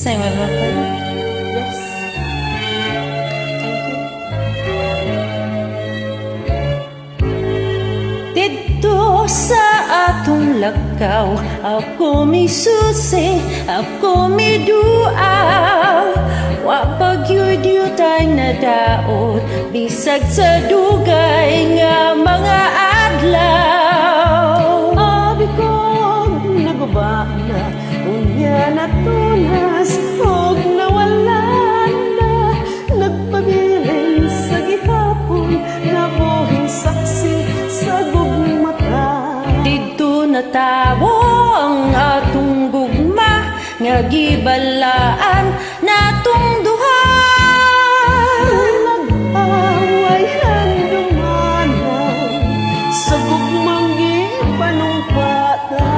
Sing with me, please. Yes. Dito sa atong lakaw, ako may susi, ako may duaw. Wa bagyo'y diyutay na daot, bisag sa dugay nga mga adlaw. Abi ko naguba na, unya na tunas, og nawala na. Nagpabilin sa gihapon, nabuhing saksi sa gugmata. Dito na tawo ang atong gugma, nga gibalaan natong duha. Nag-away ang dumanaw sa gugmang ipanungpata.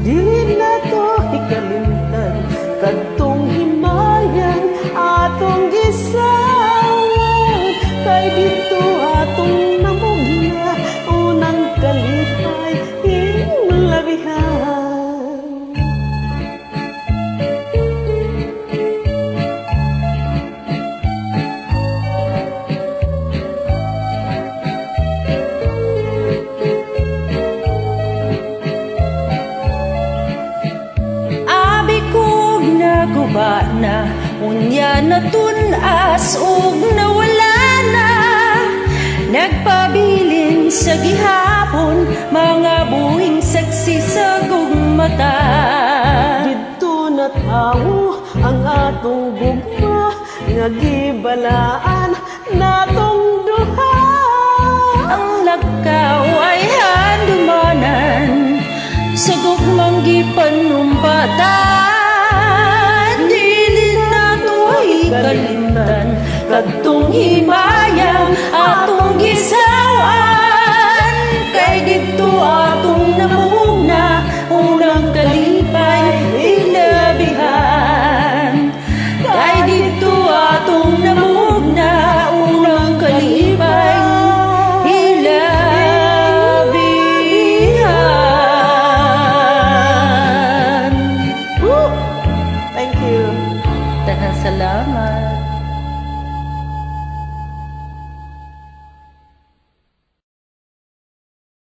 Dili na to ikalimtan, kadtong himayan atong gisawan. Kay dito atong namugna, unang kalipay inlabihan. Naguba na, unya na tunas ug nawala na. Nagpabilin sa gihapon, mga buhing saksi sa gugmata. Dito na tawo ang atong gugma, nga gibalaan natong duha. Ang lakaw ay handumanan, sa gugmang gipanumpatan. Dili na to ay kalimtan, kadtong hima